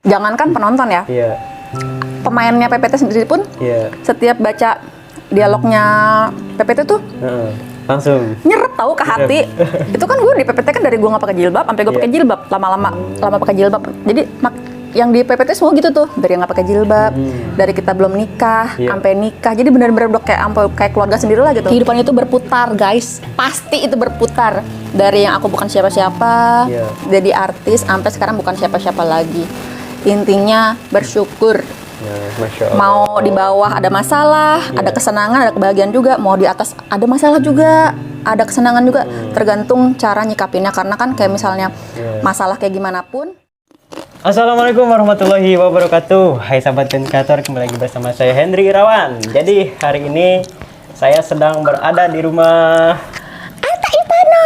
Jangankan penonton ya, Iya. pemainnya PPT sendiri pun Iya. setiap baca dialognya PPT tuh Heeh. Langsung. nyeret tahu ke hati. Itu kan gue di PPT kan dari gue nggak pakai jilbab sampai gue pakai jilbab, lama pakai jilbab. Jadi yang di PPT semua gitu tuh, dari yang nggak pakai jilbab, dari kita belum nikah sampai nikah. Jadi benar-benar udah kayak keluarga sendiri lah gitu. Kehidupan itu berputar, guys. Pasti itu berputar. Dari yang aku bukan siapa-siapa, jadi artis sampai sekarang bukan siapa-siapa lagi. Intinya bersyukur. Ya, Masya Allah. Mau di bawah ada masalah, ada kesenangan, ada kebahagiaan juga. Mau di atas ada masalah juga, ada kesenangan juga. Tergantung cara nyikapinnya. Karena kan kayak misalnya masalah kayak gimana pun. Assalamualaikum warahmatullahi wabarakatuh. Hai sahabat kreator, kembali lagi bersama saya Hendry Irawan. Jadi hari ini saya sedang berada di rumah Atta Ivana.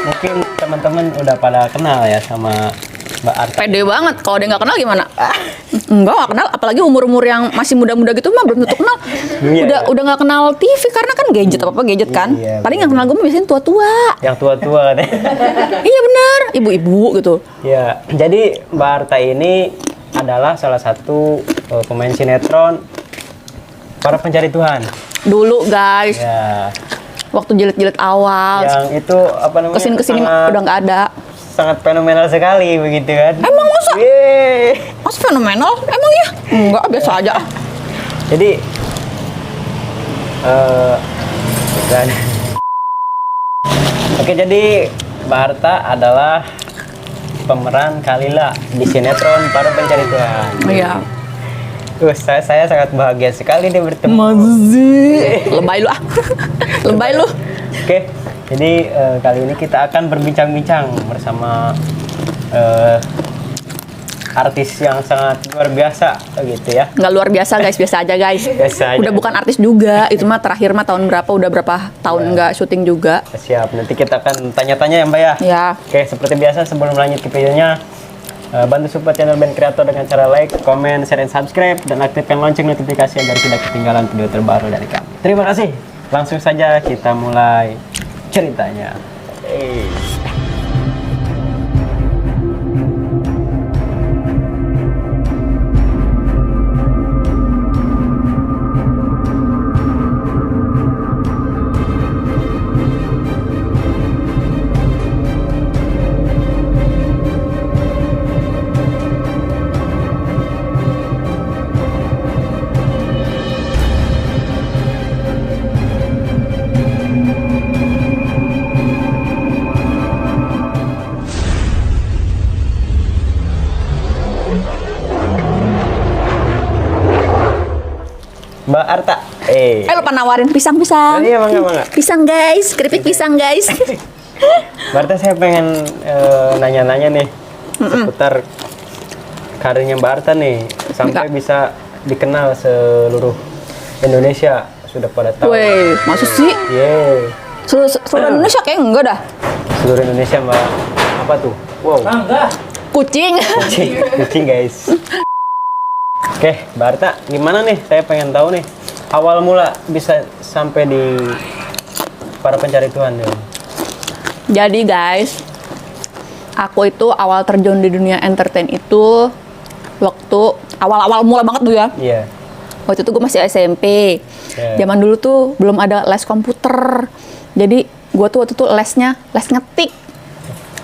Mungkin teman-teman udah pada kenal ya sama Mbak Arta. Pede banget, kalau dia nggak kenal gimana? Enggak, nggak kenal, apalagi umur-umur yang masih muda-muda gitu mah belum tentu kenal. Udah nggak kenal TV karena kan gadget apa gadget kan. Paling yang kenal gue biasanya tua-tua. Yang tua-tua kan. Iya benar, ibu-ibu gitu. Ya, jadi Mbak Arta ini adalah salah satu pemain sinetron Para Pencari Tuhan. Dulu guys, Ya, waktu jilid-jilid awal, yang itu apa namanya? kesini udah nggak ada. Sangat fenomenal sekali begitu kan. Emang masa? Yeay. Mas fenomenal? Emang ya? Enggak, biasa aja. Jadi dan oke, jadi Mbak Arta adalah pemeran Kalila di sinetron Para Pencari Tuhan. Iya. Saya sangat bahagia sekali nih bertemu. Masih. Lebay lu ah. Lebay lu. Oke, jadi kali ini kita akan berbincang-bincang bersama artis yang sangat luar biasa gitu ya. Nggak luar biasa guys, biasa aja guys. Biasa aja. Udah bukan artis juga, itu mah terakhir mah tahun berapa, udah berapa tahun nggak syuting juga. Siap, nanti kita akan tanya-tanya ya Mbak ya. Ya. Oke, seperti biasa sebelum lanjut ke videonya, bantu support channel Band Kreator dengan cara like, komen, share, dan subscribe, dan aktifkan lonceng notifikasi agar tidak ketinggalan video terbaru dari kami. Terima kasih. Langsung saja kita mulai ceritanya. Mbak Arta. Lupa nawarin pisang-pisang. Iya, mangga. Pisang guys, keripik pisang guys. Mbak Arta, saya pengen nanya-nanya nih seputar karirnya Mbak Arta nih sampai bisa dikenal seluruh Indonesia, sudah pada tahu. Weh, maksud sih? Yeay. Seluruh Indonesia kayak enggak dah. Seluruh Indonesia Mbak. Apa tuh? Wow. Kucing. Kucing guys. Oke, Mbak Arta, gimana nih? Saya pengen tahu nih awal mula bisa sampai di Para Pencari Tuhan nih. Jadi guys, aku itu awal terjun di dunia entertain itu waktu awal-awal mula banget tuh ya. Iya. Waktu itu gue masih SMP. Zaman dulu tuh belum ada les komputer. Jadi gue tuh waktu itu les ngetik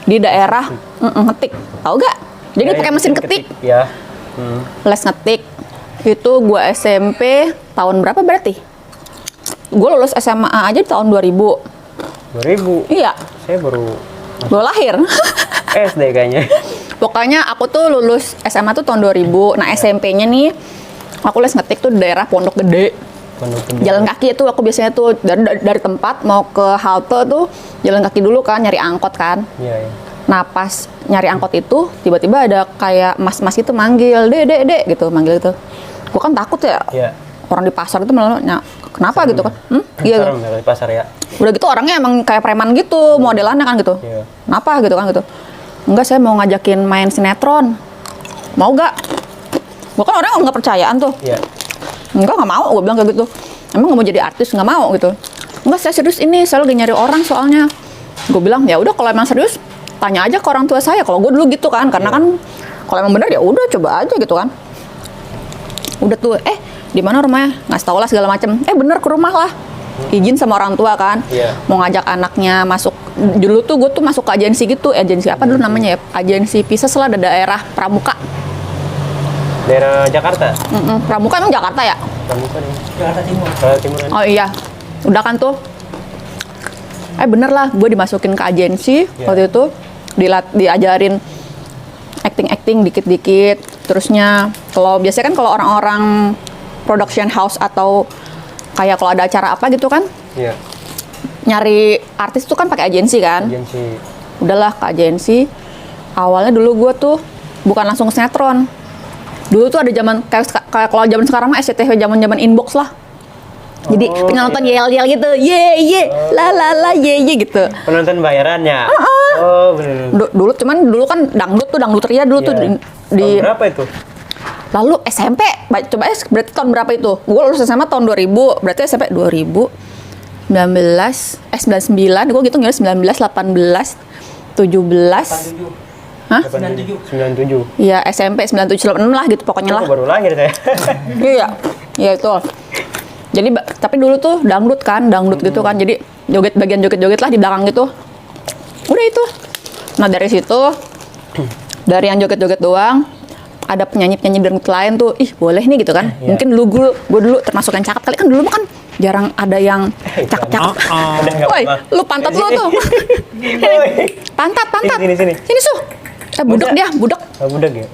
di daerah ngetik. Tahu gak? Jadi pakai mesin ketik. Ya. Les ngetik. Itu gue SMP tahun berapa berarti? Gue lulus SMA aja di tahun 2000. 2000. Iya. Saya baru Gue lahir. SD kayaknya. Pokoknya aku tuh lulus SMA tuh tahun 2000. Nah SMP-nya nih aku les ngetik tuh di daerah Pondok Gede. Jalan kaki itu aku biasanya tuh dari tempat mau ke halte tuh jalan kaki dulu kan, nyari angkot kan. Iya. Nah pas nyari angkot itu tiba-tiba ada kayak mas-mas itu manggil, dek gitu, manggil gitu. Gue kan takut ya. Iya. Orang di pasar itu malah kenapa gitu kan? Iya. Serem ya di pasar ya. Udah gitu orangnya emang kayak preman gitu, modelannya kan gitu. Iya. Kenapa gitu kan gitu? Enggak, saya mau ngajakin main sinetron. Mau gak? Gue kan orang nggak percayaan tuh. Iya. Enggak, nggak mau. Gue bilang kayak gitu. Emang nggak mau jadi artis, nggak mau gitu. Enggak, saya serius ini. Saya lagi nyari orang soalnya. Gue bilang ya udah kalau emang serius, tanya aja ke orang tua saya. Kalau gue dulu gitu kan, karena kan Kalau emang bener ya udah coba aja gitu kan. Udah tuh, di mana rumahnya? Ngasih tau lah segala macem. Bener ke rumah lah. Izin sama orang tua kan. Iya. Mau ngajak anaknya masuk. Dulu tuh gue tuh masuk ke agensi gitu. Agensi apa dulu namanya ya? Agensi Pisces lah, ada daerah Pramuka. Daerah Jakarta. Pramuka emang Jakarta ya? Pramuka nih. Jakarta Timur. Jakarta Timur. Oh iya. Udah kan tuh. Bener lah, gue dimasukin ke agensi waktu itu. Diajarin acting dikit-dikit. Terusnya kalau biasanya kan kalau orang-orang production house atau kayak kalau ada acara apa gitu kan, nyari artis tuh kan pakai agensi kan. Agensi. Udahlah ke agensi. Awalnya dulu gue tuh bukan langsung sinetron. Dulu tuh ada zaman kayak kalau zaman sekarang mah SCTV zaman inbox lah. Jadi penonton yel-yel gitu, ye la ye gitu. Penonton bayarannya. Oh benar. Dulu kan dangdut ria dulu tuh di berapa itu? Lalu SMP, coba berarti tahun berapa itu? Gue lulus SMA tahun 2000, berarti SMP 2000, 99, gue gitu ngira 19, 18, 17. Hah? 97. Iya, SMP 97, 96 lah gitu pokoknya lah. Baru lahir saya. Iya itu. Jadi, tapi dulu tuh dangdut gitu kan, jadi bagian joget-joget lah di belakang gitu. Udah itu. Nah dari situ, dari yang joget-joget doang, ada penyanyi-penyanyi dangdut lain tuh, boleh nih gitu kan. Mungkin gue dulu termasuk yang cakep kali kan, dulu kan jarang ada yang cakep-cakep. Woi, lu pantat lu tuh. Pantat. Sini Su. Budak dia, budak. Budak ya.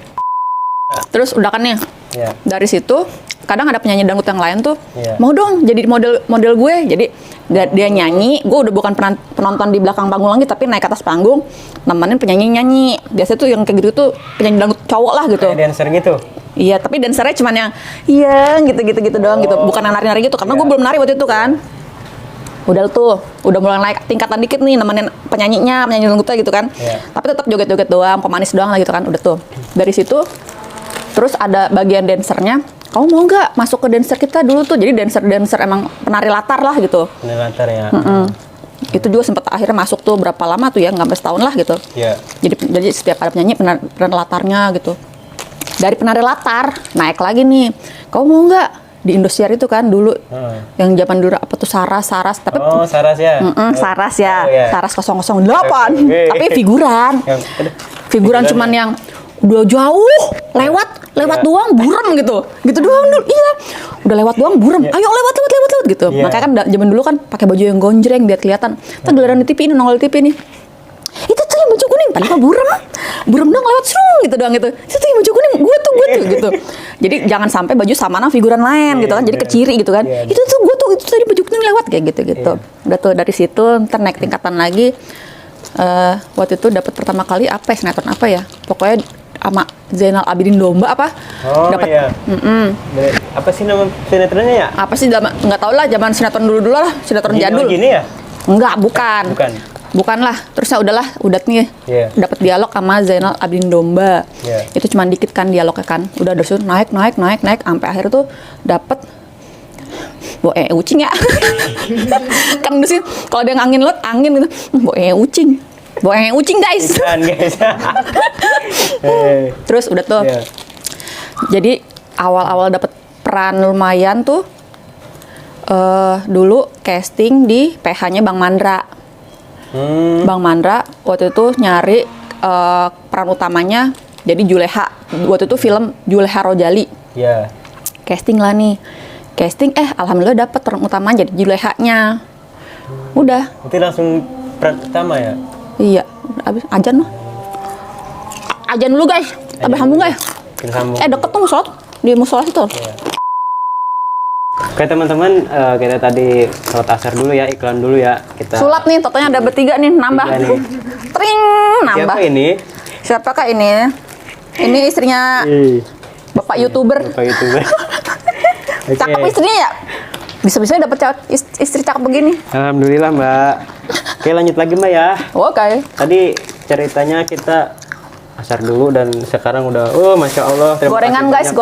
Terus udah kan nih. Dari situ kadang ada penyanyi dangdut yang lain tuh, mau dong jadi model gue. Jadi dia nyanyi, gue udah bukan penonton di belakang panggung lagi, tapi naik ke atas panggung nemenin penyanyi nyanyi. Biasanya tuh yang kayak gitu tuh penyanyi dangdut cowok lah gitu. Kayak dancer gitu. Iya, tapi dancernya cuman yang gitu doang gitu, bukan yang nari-nari gitu, karena gue belum nari waktu itu kan. Udah mulai naik tingkatan dikit nih, nemenin penyanyi dangdutnya gitu kan. Tapi tetap joget-joget doang, pemanis doang lah gitu kan. Udah tuh. Dari situ terus ada bagian dancernya. Kamu mau nggak masuk ke dancer kita dulu tuh? Jadi dancer emang penari latar lah gitu. Penari latar ya. Itu juga sempat akhirnya masuk tuh berapa lama tuh ya, nggak sampai setahun lah gitu. Jadi setiap ada penyanyi penari latarnya gitu. Dari penari latar naik lagi nih. Kamu mau nggak di Indosiar itu kan dulu yang zaman dulu apa tuh Saras tapi Saras ya. Saras ya. Saras 008. Tapi figuran cuman yang udah jauh lewat doang buram gitu doang dulu. Udah lewat doang buram, ayo lewat gitu. Makanya kan zaman dulu kan pakai baju yang gonjreng biar kelihatan. Ntar giliran di TV ini, nongol di TV nih, itu tuh yang baju kuning, padahal buram dong lewat gitu doang gitu. Itu tuh yang baju kuning, gue tuh gitu. Jadi jangan sampai baju sama figuran lain gitu kan, jadi keciri gitu kan. Itu tuh gue tuh itu tadi baju kuning lewat kayak gitu. Udah tuh dari situ ntar naik tingkatan lagi. Waktu itu dapat pertama kali sinetron apa ya, pokoknya sama Zainal Abidin Domba apa? Dapat. Apa sih nama sinetronnya ya? Apa sih nggak tahu lah, zaman sinetron dulu lah, sinetron jadul. Gini ya? Enggak, bukan lah. Terusnya udah nih dapat dialog sama Zainal Abidin Domba. Itu cuma dikit kan dialognya kan. Udah dari situ naik sampai akhir tuh dapat ucing ya. Kan di sini kalau ada yang angin gitu, ucing guys. Terus udah tuh. Jadi awal-awal dapat peran lumayan tuh. Dulu casting di PH-nya Bang Mandra. Bang Mandra waktu itu nyari peran utamanya jadi Juleha. Waktu itu film Juleha Rojali. Casting lah nih. Alhamdulillah dapat peran utamanya jadi Julehanya. Udah. Itu langsung peran utama ya? Iya, abis ajan dulu guys. Abis sambung guys. Deket tuh musola di musola situ. Oke teman-teman, kita tadi sholat asar dulu ya, iklan dulu ya. Kita sulap nih, totalnya ada bertiga nih, nambah. Tring, nambah. Siapa ini? Siapakah ini? Ini istrinya Bapak YouTuber. Cakep istrinya ya? Bisa-bisanya dapat istri cakep begini. Alhamdulillah Mbak. Oke lanjut lagi Mbak ya. Oke. Tadi ceritanya kita asar dulu dan sekarang udah, Masya Allah. Gorengan guys.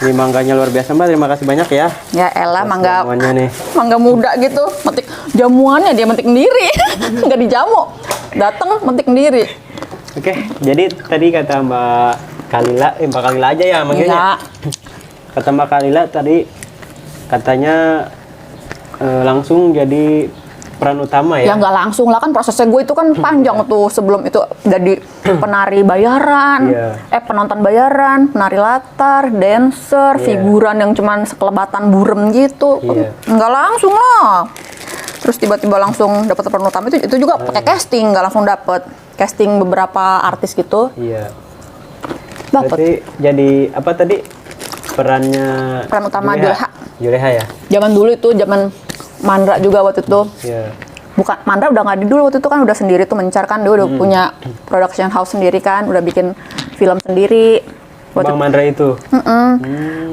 Ini mangganya luar biasa Mbak, terima kasih banyak ya. Ya elah, mangga nih. Mangga muda gitu, metik jamuannya dia metik sendiri. Nggak dijamu, datang metik sendiri. Oke, jadi tadi kata Mbak Mbak Kalila aja ya manggilnya. Iya. Kata Mbak Kalila tadi katanya langsung jadi peran utama Ya ya. nggak langsung lah, kan prosesnya gue itu kan panjang tuh sebelum itu jadi penari bayaran, Iya. penonton bayaran, penari latar, dancer, Iya. figuran yang cuman sekelebatan burem gitu. Iya. Nggak langsung lah. Terus tiba-tiba langsung dapat peran utama itu juga pakai casting, nggak langsung dapet casting beberapa artis gitu. Iya. Dapet. Berarti jadi apa tadi perannya? Peran utama Juleha. Juleha ya. Zaman dulu itu, zaman Mandra juga waktu itu. Iya. Bukan, Mandra udah nggak di dulu waktu itu kan udah sendiri tuh Mencar kan, dia udah punya production house sendiri kan, udah bikin film sendiri. Bang Mandra itu.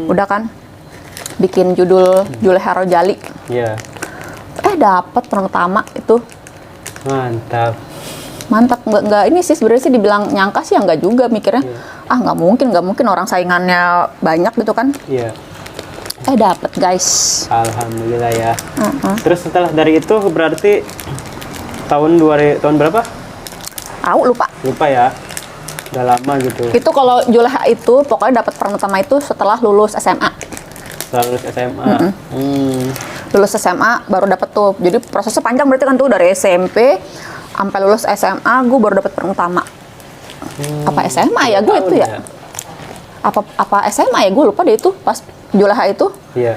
Udah kan bikin judul Juleha Rojali. Iya. Dapat peran utama itu. Mantap. Mantap, nggak ini sih sebenarnya sih dibilang nyangka sih ya nggak juga mikirnya. Nggak mungkin orang saingannya banyak gitu kan. Iya. Dapat guys. Alhamdulillah ya. Terus setelah dari itu berarti tahun berapa? Lupa. Lupa ya. Udah lama gitu. Itu kalau Juleha itu pokoknya dapat peran utama itu setelah lulus SMA. Setelah lulus SMA. Lulus SMA baru dapat tuh. Jadi prosesnya panjang berarti kan tuh dari SMP sampai lulus SMA gue baru dapat peran utama. Apa SMA ya gue itu ya? Apa SMA ya gue lupa deh itu pas Juleha itu. Iya.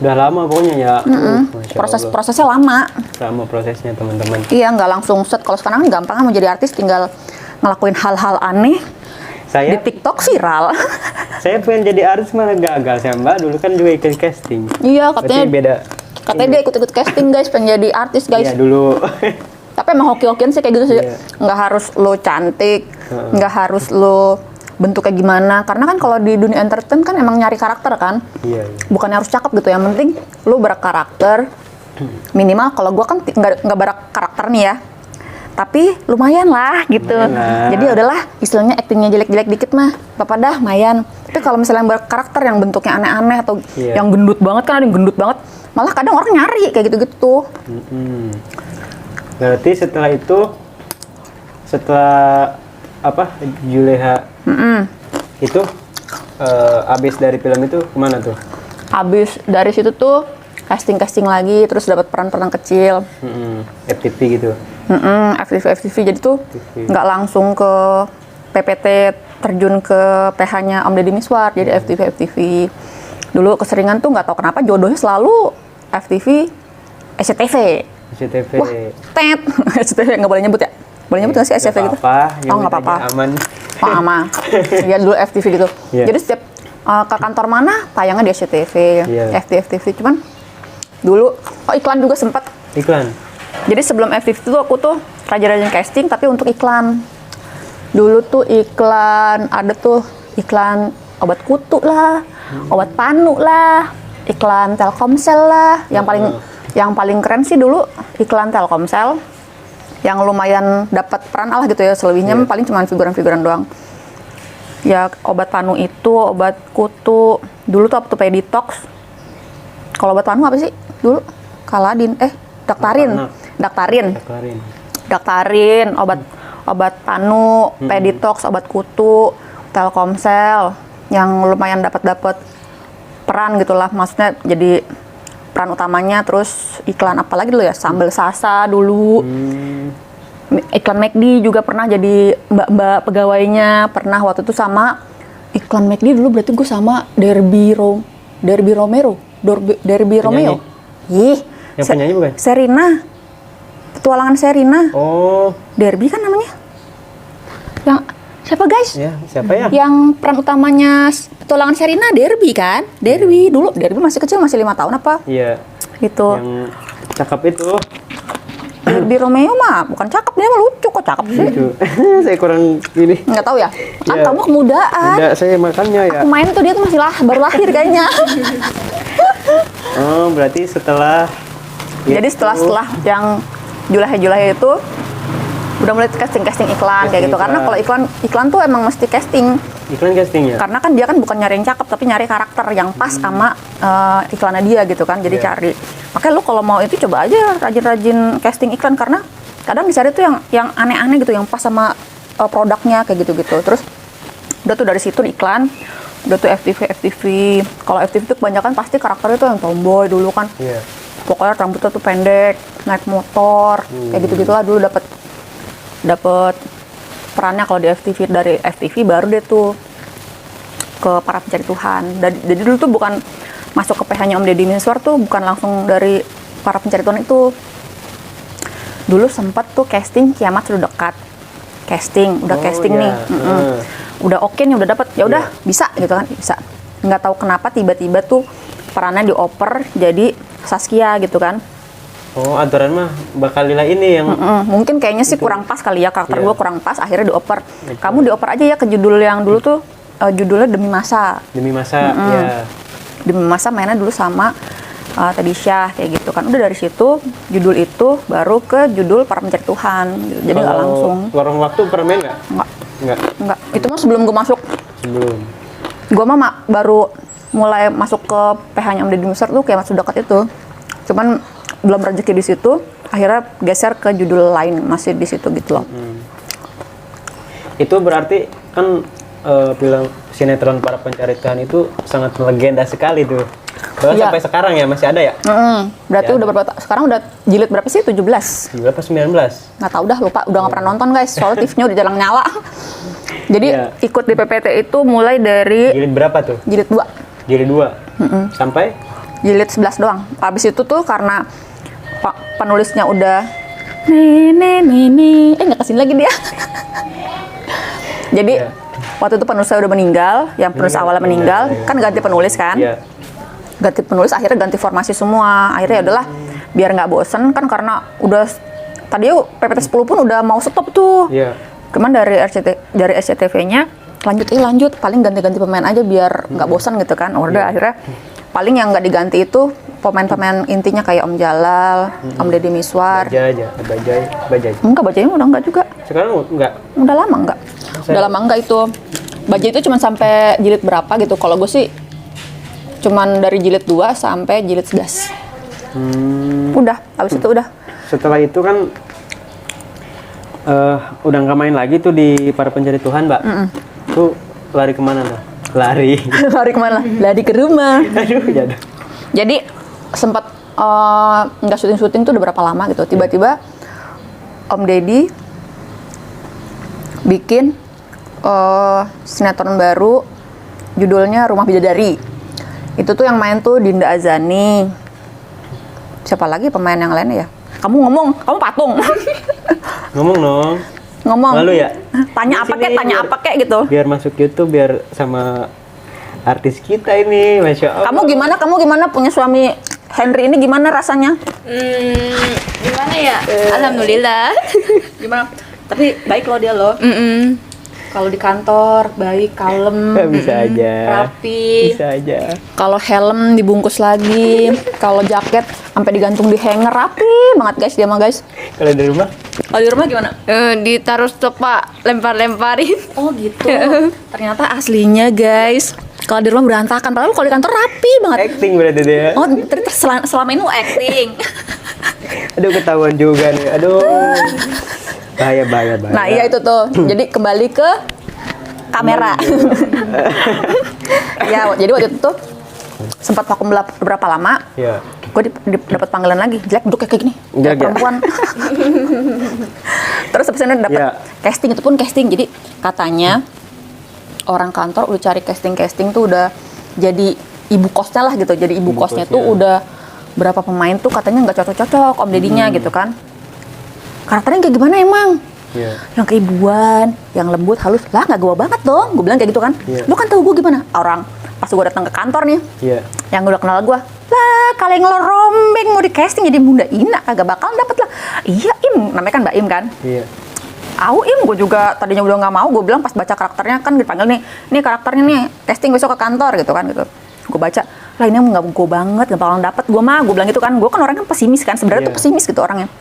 Udah lama pokoknya ya. Masya Allah. Prosesnya lama. Lama prosesnya teman-teman. Iya, nggak langsung set. Kalau sekarang kan gampang kan mau jadi artis tinggal ngelakuin hal-hal aneh di Saya TikTok viral. saya pengen jadi artis malah gagal saya Mbak. Dulu kan juga ikut casting. Iya, Berarti katanya beda. dia ikut-ikut casting guys, pengen jadi artis guys. Iya dulu. Tapi emang hoki-hokian sih kayak gitu sih. Iya. Nggak harus lo cantik, nggak harus lo bentuknya gimana. Karena kan kalau di dunia entertain kan emang nyari karakter kan. Iya. Bukannya harus cakep gitu. Yang penting lo berkarakter. Minimal kalau gue kan nggak berkarakter nih ya. Tapi lumayan lah gitu. Lumayan lah. Jadi udahlah istilahnya aktingnya jelek-jelek dikit mah. Apa dah, lumayan. Tapi kalau misalnya yang berkarakter yang bentuknya aneh-aneh atau Iya. yang gendut banget kan ada yang gendut banget. Malah kadang orang nyari kayak gitu-gitu. Berarti setelah apa Juleha itu abis dari film itu kemana tuh? Habis dari situ tuh casting lagi, terus dapat peran-peran kecil. FTV gitu. FTV. Jadi tuh FTV. nggak langsung ke PPT, terjun ke PH-nya Om Deddy Miswar, jadi FTV. Dulu keseringan tuh nggak tahu kenapa jodohnya selalu FTV, SCTV. SCTV. Wah, tet. SCTV nggak boleh nyebut ya? Boleh nyebut nggak sih SCTV gitu? Nggak apa-apa. Aman. Aman. Ya dulu FTV gitu. Iya. Jadi setiap ke kantor mana tayangnya di SCTV, Iya. FTV. Cuman dulu iklan juga sempat. Iklan. Jadi sebelum FTV itu aku tuh rajin-rajin casting tapi untuk iklan. Dulu tuh ada tuh iklan obat kutu lah, obat panu lah, iklan Telkomsel lah. Yang paling keren sih dulu iklan Telkomsel yang lumayan dapat peran lah gitu ya. Selebihnya paling cuma figuran-figuran doang. Ya obat panu itu, obat kutu. Dulu tuh apa tuh Peditox. Kalau obat panu apa sih? Dulu Kaladin, Daktarin, obat panu, Peditox, obat kutu, Telkomsel yang lumayan dapat peran gitulah. Maksudnya jadi peran utamanya. Terus iklan apa lagi dulu ya? Sambal Sasa dulu. Iklan McD juga pernah jadi mbak-mbak pegawainya. Pernah waktu itu sama iklan McD dulu berarti gue sama Derby Romeo. Ih, Yang penyanyi bukan? Serina. Petualangan Serina. Oh. Derby kan namanya. Yang siapa guys? Ya, siapa ya? Yang peran utamanya Petualangan Serina Derby kan? Derby dulu. Derby masih kecil, masih 5 tahun apa? Iya. Gitu. Yang cakep itu. Derby Romeo mah bukan cakep, dia mah lucu kok cakep sih. Lucu. Saya kurang ini. Nggak tahu ya. Kan Ya. kamu kemudaan. Enggak, saya makannya ya. Aku main tuh dia tuh masih baru lahir kayaknya. Oh, berarti setelah Jadi itu- setelah yang Juleha itu udah mulai casting iklan kayak gitu. Karena kalau iklan tuh emang mesti casting. iklan casting ya? Karena kan dia kan bukan nyari yang cakep tapi nyari karakter yang pas sama iklannya dia gitu kan. Jadi Iya. cari. Makanya lu kalau mau itu coba aja rajin-rajin casting iklan karena kadang dicari tuh yang aneh-aneh gitu, yang pas sama produknya kayak gitu-gitu. Terus Udah tuh dari situ iklan, udah tuh FTV. Kalau FTV tuh kebanyakan pasti karakternya tuh yang tomboy dulu kan. Iya. Pokoknya rambutnya tuh pendek, naik motor, kayak gitu-gitulah dulu dapat perannya kalau di FTV. Dari FTV baru deh tuh ke Para Pencari Tuhan. Jadi dulu tuh bukan masuk ke PH-nya Om Deddy Mizwar tuh bukan langsung dari Para Pencari Tuhan itu. Dulu sempat tuh casting Kiamat Sudah Dekat. Udah casting nih. Udah oke nih, udah dapet. Ya udah bisa gitu kan, bisa. Nggak tahu kenapa tiba-tiba tuh perannya dioper jadi Saskia gitu kan. Oh, aturan mah bakal Lila ini yang Mungkin kayaknya sih kurang pas kali ya, karakter gue kurang pas, akhirnya dioper. Kamu dioper aja ya ke judul yang dulu tuh judulnya Demi Masa. Demi Masa, ya. Demi Masa mainnya dulu sama Teddy Syah kayak gitu kan. Udah dari situ judul itu baru ke judul Para Pencari Tuhan gitu. Jadi nggak langsung. Lorong Waktu pernah main nggak? Enggak. Itu mah sebelum gue masuk. Sebelum. Gue mah baru mulai masuk ke PH-nya Om Deddy Mizwar tuh Kiamat Sudah Dekat itu. Cuman belum rezeki di situ, akhirnya geser ke judul lain, masih di situ gitu loh. Itu berarti kan film sinetron Para Pencari Tuhan itu sangat legenda sekali tuh. Bahkan Iya. sampai sekarang ya masih ada ya? Berarti Ya. udah berapa? Sekarang udah jilid berapa sih? 17. Berapa 19? Nggak tahu dah, lupa. Udah nggak pernah nonton guys. Soalnya TV-nya udah jarang nyala. Jadi Iya. ikut di PPT itu mulai dari Jilid berapa tuh? jilid 2. Jilid 2. Sampai Jilid 11 doang. Habis itu tuh karena penulisnya udah nggak kesini lagi dia. Jadi Iya. waktu itu penulisnya udah meninggal, yang penulis awalnya meninggal, kan ganti penulis kan. Iya. Ganti penulis, akhirnya ganti formasi semua. Akhirnya ya udahlah, biar nggak bosen kan, karena udah tadi PPT 10 pun udah mau stop tuh. Iya. Cuman dari SCTV-nya lanjut paling ganti-ganti pemain aja biar nggak bosan gitu kan. Udah akhirnya paling yang nggak diganti itu pemain-pemain intinya kayak Om Jalal, Om Deddy Mizwar. Bajai. Enggak, Bajai udah enggak juga. Sekarang enggak. Udah lama enggak. Udah lama enggak itu. Bajai itu cuma sampai jilid berapa gitu. Kalau gue sih cuman dari jilid 2 sampai jilid 11. Udah, habis itu udah. Setelah itu kan udah nggak main lagi tuh di Para Pencari Tuhan, Mbak. Tuh lari kemana tuh? Lari. Lari kemana? Lari ke rumah. Aduh, jatuh. Jadi sempat nggak syuting tuh udah berapa lama gitu. Tiba-tiba Om Deddy bikin sinetron baru judulnya Rumah Bidadari. Itu tuh yang main tuh Dinda Azani. Siapa lagi pemain yang lainnya ya? Kamu ngomong, kamu patung. Ngomong dong. Ngomong. Malu ya? Tanya Di apa sini kek, tanya biar- apa kek gitu. Biar masuk YouTube, biar sama artis kita ini, Masya Allah. Kamu gimana punya suami Henry ini gimana rasanya? Gimana ya? Alhamdulillah. Gimana? Tapi baik loh dia loh. Kalau di kantor baik, kalem, Bisa aja. rapi. Bisa aja. Kalau helm dibungkus lagi, kalau jaket sampai digantung di hanger, rapi banget guys dia mah guys. Kalau di rumah? Kalau di rumah gimana? Ditaruh stok Pak, lempar-lemparin. Oh gitu. Ternyata aslinya guys. Kalau di rumah berantakan, padahal kalau di kantor rapi banget. Acting berarti dia. Oh, ternyata selama ini lu acting. Aduh, ketahuan juga nih. Aduh. Bahaya. Nah, iya itu tuh. Jadi kembali ke kamera. Ya, jadi waktu itu tuh sempat vakum berapa lama. Iya. Gue dapat panggilan lagi, jelek duduk kayak gini, Jelek ya? perempuan. Terus habis itu dapat Iya. casting, itu pun casting. Jadi katanya orang kantor udah cari casting tuh udah jadi ibu kosnya lah gitu. Jadi ibu kosnya tuh udah berapa pemain tuh katanya nggak cocok Om Dedinya gitu kan. Karakternya kayak gimana emang? Iya. Yang keibuan, yang lembut, halus. Lah nggak gue banget dong, gue bilang kayak gitu kan. Iya. Lu kan tahu gue gimana? Orang pas gue datang ke kantor nih, Iya. yang udah kenal gue, lah kalian ngerombeng mau di casting jadi Bunda Ina kagak bakalan dapet lah. Iya Im, namanya kan Mbak Im kan. Iya. Au Im, gue juga tadinya udah nggak mau. Gue bilang pas baca karakternya kan dipanggil nih karakternya nih casting besok ke kantor gitu kan gitu. Gue baca, lah ini nggak gue banget, nggak bakalan dapet gue mah. Gue bilang gitu kan, gue kan orangnya pesimis kan, sebenarnya tuh Iya. pesimis gitu orangnya.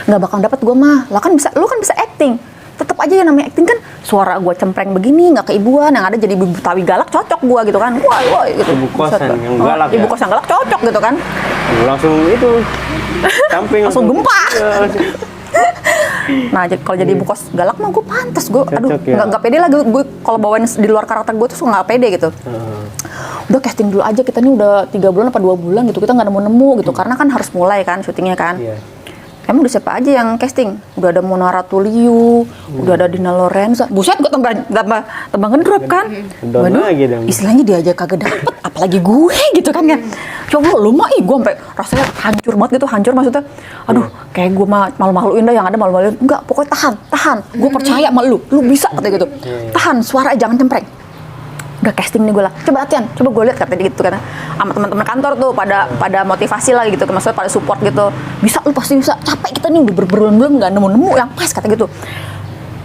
Nggak bakalan dapet gue mah, lah kan bisa, lu kan bisa acting. Tetap aja yang namanya acting kan suara gue cempreng begini, nggak keibuan, yang ada jadi ibu Betawi galak cocok gue gitu kan. Woi gitu. Ibu kosan Buset, yang oh, galak ibu ya? kos yang galak cocok gitu kan. Langsung itu. Samping Langsung gempa. Iya, langsung. Nah, kalau jadi ibu kos galak mah gue pantas. Gue, aduh, Cocok ya? nggak pede lah gue kalau bawain di luar karakter gue tuh nggak pede gitu. Udah casting dulu aja, kita nih udah 3 bulan apa 2 bulan gitu, kita nggak nemu-nemu gitu, karena kan harus mulai kan syutingnya kan. Iya. Emang udah siapa aja yang casting? Udah ada Mona Ratuliu, udah ada Dina Lorenza. Buset, gue tambah ngedrop kan. Down lagi dong. Istilahnya dia aja kagak dapet, apalagi gue gitu kan ya. Coba lu mah, gue sampai rasanya hancur banget gitu, hancur maksudnya. Aduh, kayak gue mah malu-maluin dah, yang ada malu-maluin. Enggak, pokoknya tahan. Gue percaya sama lu bisa katanya gitu. Tahan, suara jangan cempreng. Udah casting nih gue lah, coba latihan, coba gue lihat katanya gitu kan, sama teman-teman kantor tuh pada motivasi lah gitu, maksudnya pada support gitu, bisa lu pasti bisa, capek kita nih udah berbulan-bulan nggak nemu yang pas kata gitu.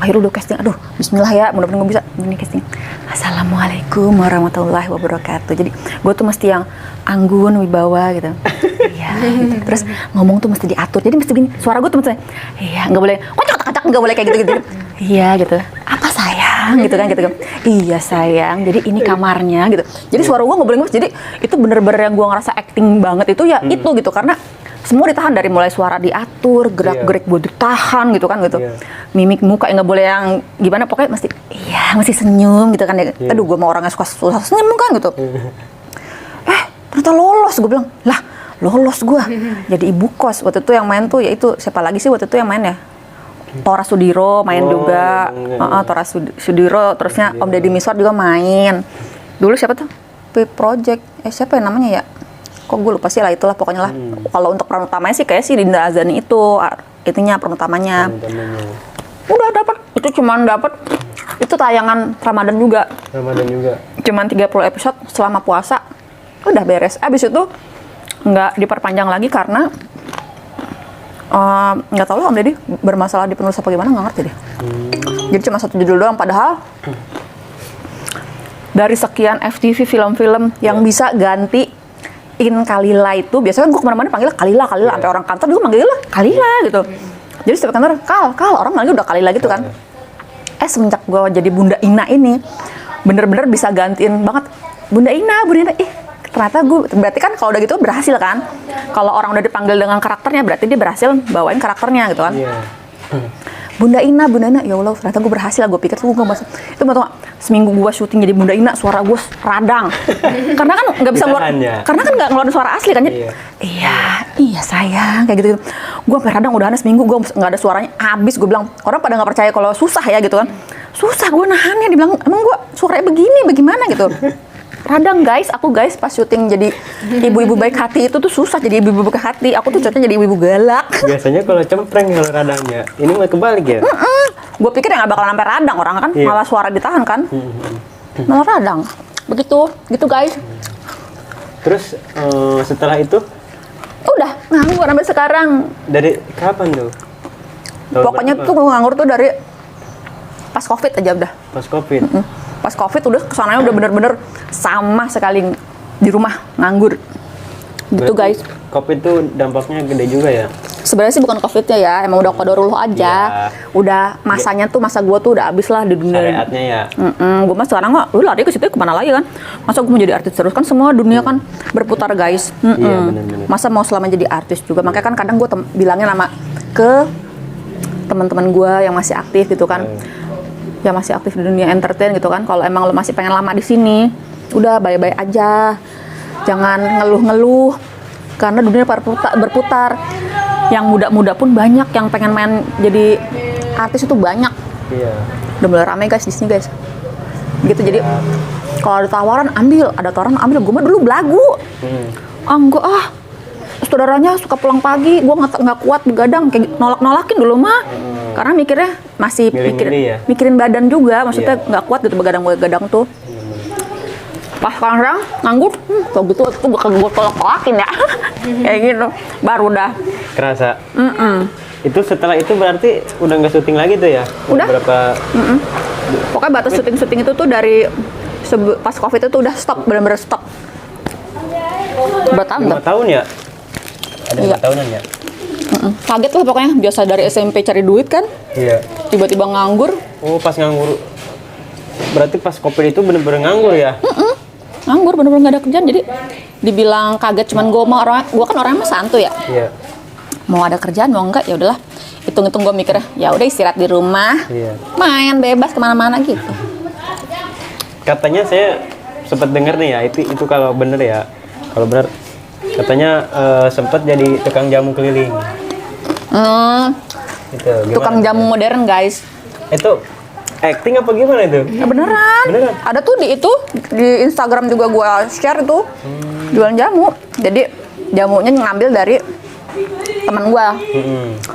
Akhirnya udah casting, aduh Bismillah ya, mudah-mudahan gue bisa ini casting. Assalamualaikum warahmatullahi wabarakatuh. Jadi gue tuh mesti yang anggun, wibawa gitu. Iya. Gitu. Terus ngomong tuh mesti diatur, jadi mesti gini, suara gue tuh mesti, iya nggak boleh, kocak-kocak nggak boleh kayak gitu. Iya gitu. Apa sayang gitu kan gitu. Iya sayang. Jadi ini kamarnya gitu. Jadi suara gue nggak boleh ngebas. Jadi itu bener-bener yang gue ngerasa acting banget itu ya itu gitu, karena semua ditahan, dari mulai suara diatur, gerak-gerik gue ditahan gitu kan gitu. Mimik muka yang nggak boleh yang gimana, pokoknya mesti senyum gitu kan. Aduh gue mau orangnya suka susah senyum kan gitu. Ternyata lolos, gue bilang lah lolos gue jadi ibu kos. Waktu itu yang main tuh yaitu siapa lagi sih waktu itu yang main ya, Tora Sudiro main juga. Tora Sudiro, terusnya Om Deddy Miswar juga main. Dulu siapa tuh? Project siapa yang namanya ya? Kok gue lupa sih lah, itulah pokoknya lah. Kalau untuk peran utamanya sih kayak si Dinda Azani itunya peran utamanya. Udah dapat, itu cuman dapat itu tayangan Ramadan juga. Cuman 30 episode selama puasa. Udah beres. Abis itu nggak diperpanjang lagi karena nggak tahu lah Om Deddy bermasalah di penulis apa gimana, nggak ngerti deh. Jadi cuma 1 judul doang, padahal dari sekian FTV film-film yang bisa gantiin Kalila itu, biasanya kan gue kemana-mana panggilnya Kalila, sampai orang kantor juga manggilnya Kalila gitu. Jadi setiap kantor Kal, orang manggil udah Kalila gitu kan. Semenjak gue jadi Bunda Ina ini, bener-bener bisa gantiin banget Bunda Ina. Ternyata gue, berarti kan kalau udah gitu berhasil kan. Kalau orang udah dipanggil dengan karakternya, berarti dia berhasil bawain karakternya gitu kan. Bunda Ina, ya Allah, ternyata gue berhasil. Gue pikir tuh gue masuk, itu mau tau gak, seminggu gue syuting jadi Bunda Ina, suara gue radang. Karena kan nggak bisa ngeluarin suara asli kan. Iya sayang, kayak gitu. Gue sampai radang, udahan seminggu gue nggak ada suaranya, abis. Gue bilang, orang pada nggak percaya kalau susah ya gitu kan. Susah gue nahannya, dibilang emang gue suaranya begini, bagaimana gitu. Radang guys, pas syuting jadi ibu-ibu baik hati itu tuh susah jadi ibu-ibu baik hati. Aku tuh cocoknya jadi ibu-ibu galak. Biasanya kalau cempreng kalau radangnya, ini mah kebalik ya. Gue pikir nggak bakal sampai radang, orang kan malah suara ditahan kan, malah radang. Begitu, gitu guys. Terus setelah itu? Udah nganggur sampai sekarang. Dari kapan tuh? Pokoknya tuh gue nganggur tuh dari pas COVID aja udah. Pas COVID. Pas COVID udah kesananya udah bener-bener sama sekali di rumah nganggur. Gitu guys. COVID tuh dampaknya gede juga ya? Sebenarnya sih bukan COVID-nya ya, emang udah qadarullah aja. Udah masanya tuh, masa gue tuh udah abis lah di dunia. Syariatnya ya? Gue mah sekarang nggak, lu lari ke situ kemana lagi kan? Masa gue mau jadi artis terus, kan semua dunia kan berputar guys. Iya benar-benar. Masa mau selama jadi artis juga, makanya kan kadang gue bilangnya nama ke teman-teman gue yang masih aktif gitu kan. Yang masih aktif di dunia entertain gitu kan. Kalau emang lo masih pengen lama di sini, udah bye-bye aja. Jangan ngeluh-ngeluh, karena dunia berputar. Yang muda-muda pun banyak yang pengen main jadi artis itu banyak. Iya. Udah mulai rame guys di sini guys. Gitu, jadi kalau ada tawaran ambil, Gue mah dulu belagu. Enggak saudaranya suka pulang pagi, gue nggak kuat begadang, kayak nolak-nolakin dulu mah. Karena mikirnya masih mikirin badan juga, maksudnya nggak kuat gitu begadang tuh. Pas sekarang nganggur, kalau gitu tuh gue tolak-tolakin ya. Kayak gitu, baru dah kerasa. Itu setelah itu berarti udah nggak syuting lagi tuh ya? Udah. Berapa? Pokoknya batas syuting itu tuh dari pas COVID itu udah stop, benar-benar stop. Berapa tahun? 5 tahun ya? Ada 5 tahunan ya? Kaget lah pokoknya, biasa dari SMP cari duit kan. Iya. Tiba-tiba nganggur. Oh, pas nganggur. Berarti pas COVID itu bener-bener nganggur ya? Nganggur, bener-bener nggak ada kerjaan. Jadi dibilang kaget, cuman gue kan orangnya mah santuy ya. Iya. Mau ada kerjaan mau enggak ya udahlah. hitung-hitung gue mikirnya, ya udah istirahat di rumah, Iya. main bebas kemana-mana gitu. Katanya saya sempat dengar nih ya, itu kalau bener ya, kalau bener katanya sempat jadi tukang jamu keliling. Itu gimana? Tukang jamu modern guys. Itu acting apa gimana itu? Ya beneran. Beneran? Ada tuh di Instagram juga gue share tuh jualan jamu. Jadi jamunya ngambil dari teman gue.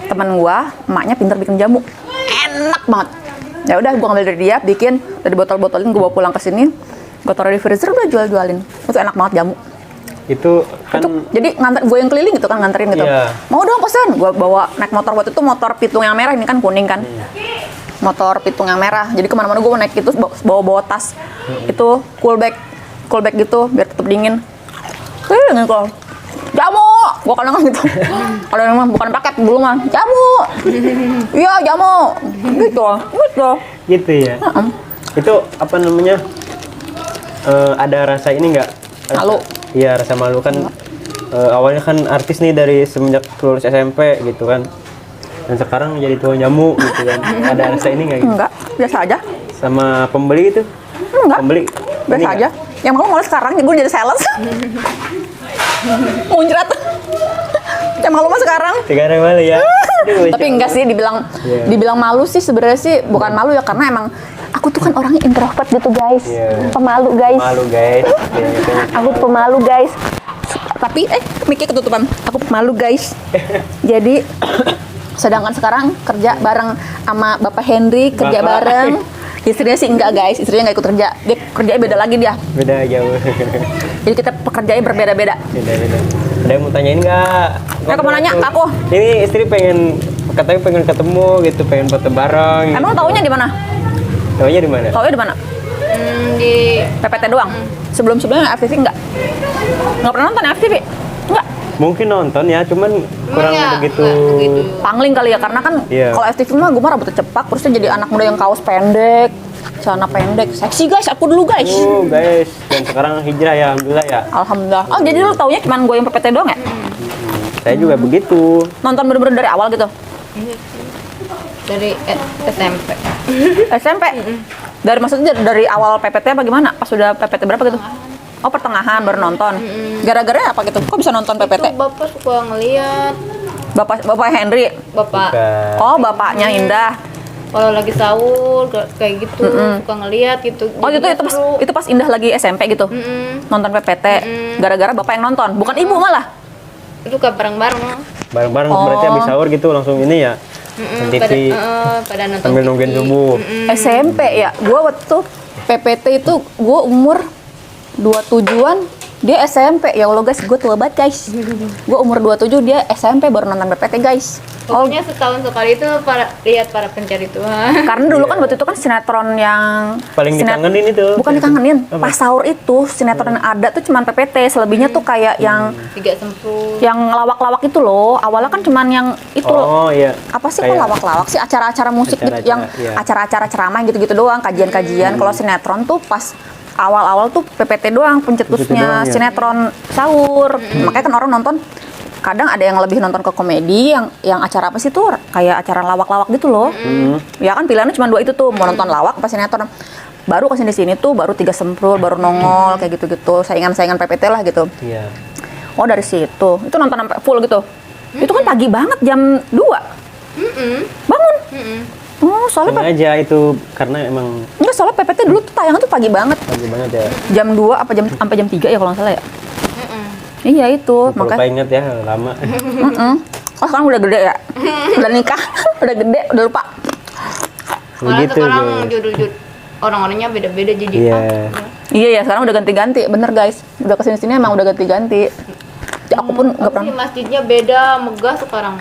Teman gue, emaknya pinter bikin jamu, enak banget. Ya udah gue ngambil dari dia, bikin dari botol-botolin, gue bawa pulang ke sini, gue taruh di freezer, udah jual-jualin. Itu enak banget jamu. Itu kan Itu, jadi gue yang keliling gitu kan, nganterin gitu. Iya. Mau dong pesan, gue bawa naik motor waktu itu, motor pitung yang merah, ini kan kuning kan. Motor pitung yang merah, jadi kemana-mana gue naik itu bawa tas. Itu cool bag gitu biar tetap dingin. Keliling gitu. Jamu, gue kadang gitu. Kalau memang bukan paket belum mah, jamu. Iya jamu, gitu. gitu ya. Itu apa namanya? Ada rasa ini nggak? Malu. Iya, rasa malu kan. Awalnya kan artis nih dari semenjak lulus SMP gitu kan. Dan sekarang jadi tukang jamu gitu kan. Ada rasa ini nggak gitu? Enggak, biasa aja. Sama pembeli itu? Enggak, Pembeli biasa ini aja. Yang malu sekarang, gue jadi sales. Muncrat. Yang malu mah sekarang. sekarang malu ya. Aduh, Tapi enggak sih, dibilang malu sih sebenarnya sih bukan malu ya, karena emang aku tuh kan orangnya introvert gitu guys. Iya. Pemalu guys. malu guys. Aku pemalu guys. Tapi mic-nya ketutupan. Aku pemalu guys. Jadi sedangkan sekarang kerja bareng sama Bapak Henry, kerja Bapak. bareng. Istrinya sih enggak guys, istrinya nggak ikut kerja. Dia kerjanya beda lagi dia. Beda jauh. Jadi kita pekerjaannya berbeda-beda. Beda. Ada yang mau tanyain nggak? Aku mau nanya ke aku. Ini istri katanya pengen ketemu gitu, pengen foto bareng. Emang taunya di mana? Taunya di mana? Taunya di mana? Di PPT doang. Sebelum-sebelumnya FTV enggak? Nggak pernah nonton FTV? Enggak. Mungkin nonton ya, cuman kurang ya, begitu. nggak begitu. Pangling kali ya, karena kan Iya. kalau FTV mah gue mah rambutnya cepak, terusnya jadi anak muda yang kaos pendek, celana pendek, seksi guys, aku dulu guys. Guys, dan sekarang hijrah ya, alhamdulillah ya. Alhamdulillah. Oh jadi lu taunya cuman gue yang PPT doang ya? Saya juga begitu. Nonton bener-bener dari awal gitu? dari SMP. SMP? Dari maksudnya dari awal PPT apa gimana? Pas sudah PPT berapa gitu? Oh pertengahan baru nonton. Gara-gara apa gitu? Kok bisa nonton Itu PPT? bapak suka ngeliat, Bapak Henry. bapak Bukan. Oh bapaknya Indah. kalau lagi sahur kayak gitu suka ngeliat gitu. Oh Jadinya seru. itu pas Indah lagi SMP gitu. Nonton PPT. Gara-gara bapak yang nonton, bukan ibu malah. Itu kan bareng-bareng. Bareng-bareng Oh. berarti habis sahur gitu langsung ini ya. Nonton Pada, TV pada nonton sambil TV. nungguin subuh. SMP ya. Gue waktu PPT itu gue umur 27-an, dia SMP. Ya Allah guys, gue tua banget guys. Gue umur 27, dia SMP baru nonton PPT guys. Pokoknya setahun sekali itu lihat para pencari Tuhan. Karena dulu kan waktu itu kan sinetron yang Paling dikangenin itu. Bukan dikangenin, Apa? pas sahur itu sinetron yang ada tuh cuman PPT, selebihnya tuh kayak yang Tiga semprot. lawak-lawak itu loh. Awalnya kan cuman yang itu loh. Oh iya. Apa sih kok Kayak- lawak-lawak sih, acara-acara musik gitu, Acara-acara, yang iya. acara-acara ceramah gitu-gitu doang, kajian-kajian. Kalau sinetron tuh pas awal-awal tuh PPT doang, pencetusnya doang, ya. sinetron sahur. Makanya kan orang nonton kadang ada yang lebih nonton ke komedi, yang acara apa sih tuh kayak acara lawak-lawak gitu loh. Ya kan pilihannya cuma dua itu tuh, mau nonton lawak apa sinetron. Baru kesini sini tuh baru Tiga Semprul, baru nongol kayak gitu-gitu, saingan-saingan PPT lah gitu. Iya. Oh dari situ, itu nonton sampai full gitu. Itu kan pagi banget jam 2. Bangun. Oh soalnya Sengaja itu karena emang enggak, soalnya PPT dulu tuh tayangan tuh pagi banget. pagi banget ya. Jam 2 apa jam sampai jam 3 ya kalau nggak salah ya. Iya itu, Lupa makanya. inget ya lama. Oh sekarang udah gede ya, udah nikah, udah gede, udah lupa. Malah Begitu. sekarang Jo. judul-judul orang-orangnya beda-beda jadi Iya. Iya ya, sekarang udah ganti-ganti, bener guys. Udah kesini-sini emang udah ganti-ganti. Ya, aku pun nggak Apa sih, pernah. masjidnya beda, megah sekarang.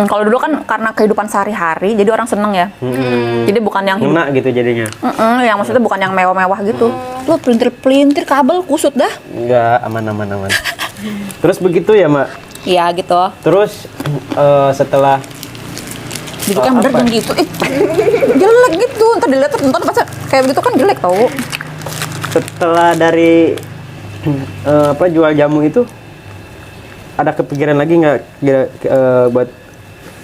Kalau dulu kan karena kehidupan sehari-hari, jadi orang seneng ya. Jadi bukan yang Ngena gitu jadinya. yang maksudnya bukan yang mewah-mewah gitu. Lu pelintir-pelintir kabel kusut dah. Enggak, aman. Terus begitu ya, Mbak. Iya gitu. Terus setelah Gitu kan bener apa? jangan gitu. Jelek gitu. Ntar dilihat nonton pas kayak begitu kan jelek tau. setelah dari jual jamu itu ada kepikiran lagi nggak buat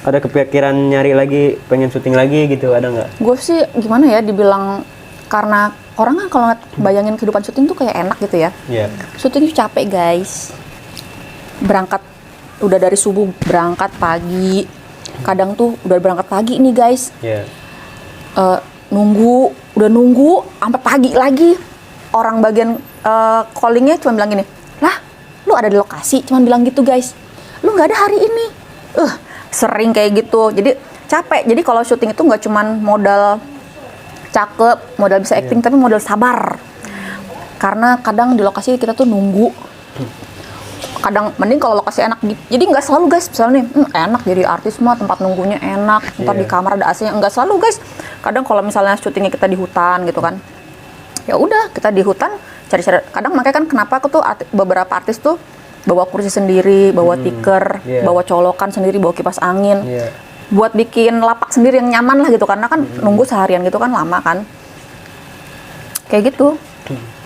ada kepikiran nyari lagi, pengen syuting lagi gitu, ada nggak? Gue sih gimana ya dibilang, karena orang kan kalau bayangin kehidupan syuting tuh kayak enak gitu ya. Iya. Syuting tuh capek guys. Berangkat udah dari subuh, berangkat pagi. Kadang tuh udah berangkat pagi nih guys. Iya. Udah nunggu sampai pagi lagi. Orang bagian callingnya cuma bilang gini, lah lu ada di lokasi, cuma bilang gitu guys. Lu nggak ada hari ini. Sering kayak gitu. Jadi capek. Jadi kalau syuting itu nggak cuma modal cakep, modal bisa acting, tapi modal sabar. Karena kadang di lokasi kita tuh nunggu. Kadang mending kalau lokasi enak. Jadi nggak selalu guys, misalnya nih, enak jadi artis mah tempat nunggunya enak, ntar di kamar ada AC-nya. Nggak selalu guys. Kadang kalau misalnya syutingnya kita di hutan gitu kan, ya udah kita di hutan cari-cari. Kadang makanya kan kenapa aku tuh beberapa artis tuh bawa kursi sendiri, bawa tikar, bawa colokan sendiri, bawa kipas angin. Buat bikin lapak sendiri yang nyaman lah gitu, karena kan nunggu seharian gitu kan lama kan. Kayak gitu.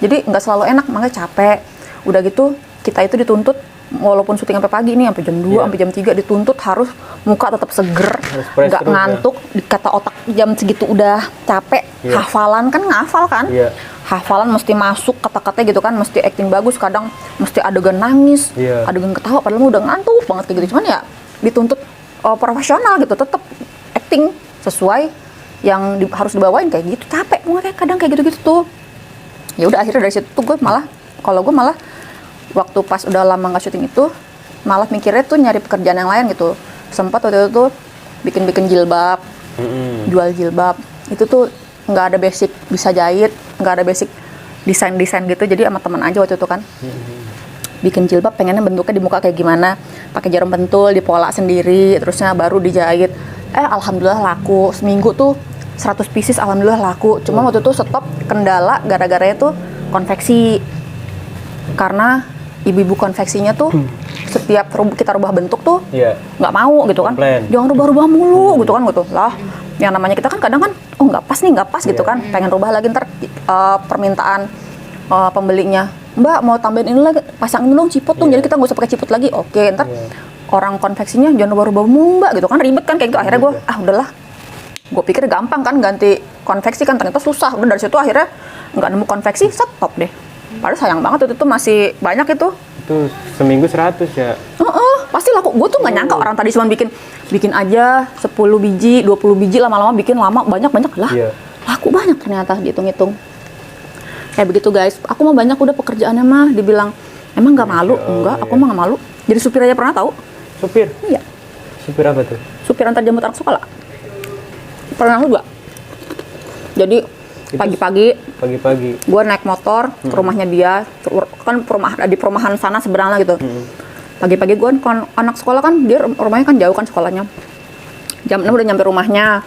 Jadi nggak selalu enak, makanya capek. Udah gitu kita itu dituntut walaupun syuting sampai pagi nih, sampai jam 2, sampai jam 3 dituntut harus muka tetap seger, nggak ngantuk. Kata otak jam segitu udah capek. Hafalan kan ngafal kan. Hafalan mesti masuk kata-katanya gitu kan, mesti acting bagus, kadang mesti adegan nangis, adegan ketawa, padahal udah ngantuk banget kayak gitu. Cuman ya dituntut profesional gitu, tetap acting sesuai yang harus dibawain kayak gitu. Capek kayak kadang kayak gitu-gitu tuh. Ya udah akhirnya dari situ tuh gue malah waktu pas udah lama nggak syuting itu malah mikirnya tuh nyari pekerjaan yang lain gitu. Sempat waktu itu tuh bikin jilbab, jual jilbab. Itu tuh nggak ada basic bisa jahit, nggak ada basic desain gitu, jadi sama teman aja waktu itu kan. Bikin jilbab pengennya bentuknya di muka kayak gimana, pakai jarum pentul, dipola sendiri, terusnya baru dijahit. Alhamdulillah laku, seminggu tuh 100 pieces, alhamdulillah laku. Cuma waktu itu stop kendala gara-garanya tuh konveksi, karena ibu-ibu konveksinya tuh setiap kita rubah bentuk tuh nggak mau gitu kan. Jangan rubah-rubah mulu gitu kan gitu lah. Yang namanya kita kan kadang kan nggak pas gitu kan, pengen rubah lagi, ntar permintaan pembelinya, Mbak mau tambahin ini lagi, pasangin dong ciput tuh, jadi kita nggak usah pakai ciput lagi. Oke, ntar orang konveksinya jangan rubah-rubah mulu Mbak gitu kan, ribet kan kayak gitu. Akhirnya gue udahlah, gue pikir gampang kan ganti konveksi kan, ternyata susah. Udah dari situ akhirnya nggak nemu konveksi, stop deh. Padahal sayang banget waktu itu masih banyak itu. Itu seminggu 100 ya? Pasti laku. Gue tuh nggak nyangka orang tadi cuma bikin aja 10 biji, 20 biji, lama-lama bikin banyak lah. Laku banyak ternyata dihitung-hitung. Kayak begitu guys. Aku mah banyak udah pekerjaannya mah dibilang, emang nggak malu? Enggak, aku mah nggak malu. Jadi supir aja pernah tahu. Supir? Iya. Supir apa tuh? Supir antar jemput anak sekolah. Pernah juga. Jadi pagi-pagi gue naik motor ke rumahnya dia, kan di perumahan sana seberang lah gitu. Pagi-pagi gue anak sekolah kan, dia rumahnya kan jauh kan sekolahnya, jam 6 udah nyampe rumahnya,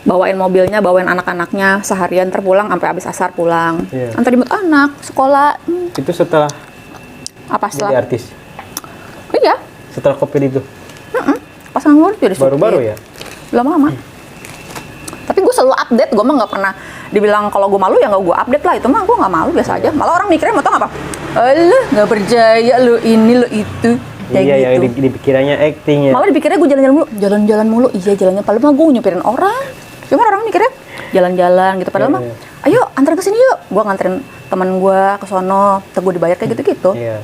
bawain mobilnya, bawain anak-anaknya seharian, terpulang sampai habis asar pulang, antar jemput anak sekolah. Itu setelah jadi artis? Iya, setelah Covid itu? pasangan gue jadi baru-baru ya? Lama-lama. Tapi gue selalu update, gue mah nggak pernah dibilang kalau gue malu ya nggak gue update lah. Itu mah gue nggak malu, biasa aja. Malah orang mikirnya mau tau apa? Alah, nggak percaya lo ini lo itu. Kayak iya, gitu. yang dipikirnya acting ya. Malah dipikirnya gue jalan-jalan mulu. Iya jalannya, padahal mah gue nyupirin orang. Cuma orang mikirnya jalan-jalan gitu. Padahal mah, ayo antar ke sini yuk. Gue nganterin teman gue ke sono, gue dibayar kayak gitu-gitu. Iya.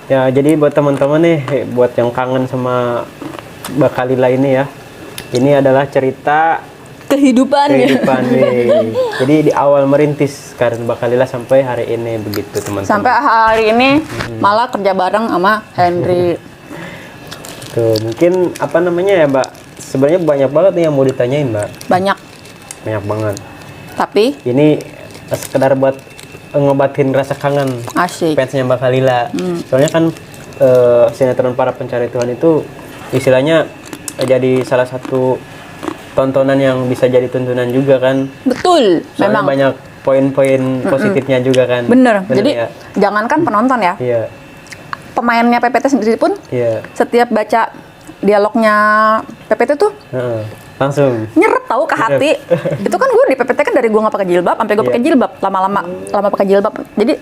Ya jadi buat teman-teman nih, buat yang kangen sama Mbak Khalila ini ya, ini adalah cerita kehidupan nih. Jadi di awal merintis karir Mbak Khalila sampai hari ini begitu teman-teman. Sampai hari ini malah kerja bareng sama Henry. Tuh mungkin apa namanya ya Mbak? Sebenarnya banyak banget nih yang mau ditanyain Mbak. Banyak banget. Tapi ini sekedar buat ngobatin rasa kangen fansnya Mbak Khalila. Soalnya kan sinetron Para Pencari Tuhan itu istilahnya jadi salah satu tontonan yang bisa jadi tuntunan juga kan. Betul. Soalnya memang banyak poin-poin positifnya juga kan. Bener. Jadi ya? Jangankan penonton ya. Iya. Pemainnya PPT sendiri pun setiap baca dialognya PPT tuh langsung nyeret tahu ke hati. Itu kan gue di PPT kan dari gue nggak pakai jilbab sampai gue pakai jilbab, lama pakai jilbab. Jadi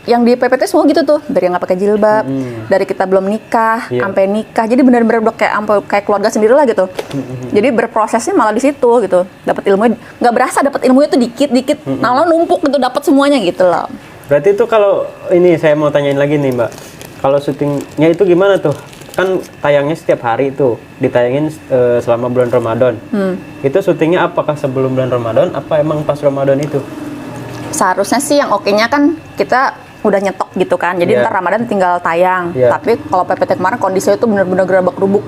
yang di PPT semua gitu tuh, dari yang nggak pakai jilbab, dari kita belum nikah, Iya. sampai nikah, jadi benar-benar kayak keluarga sendiri lah gitu. Jadi berprosesnya malah di situ gitu, dapat ilmu, nggak berasa dapat ilmunya tuh dikit-dikit, malah numpuk gitu dapat semuanya gitu loh. Berarti itu kalau ini saya mau tanyain lagi nih Mbak, kalau syutingnya itu gimana tuh? Kan tayangnya setiap hari tuh, ditayangin selama bulan Ramadan. Itu syutingnya apakah sebelum bulan Ramadan, apa emang pas Ramadan itu? Seharusnya sih yang oke-nya kan kita udah nyetok gitu kan, jadi Iya. ntar Ramadan tinggal tayang. Iya. Tapi kalau PPT kemarin kondisinya itu benar-benar gerabak rubuk,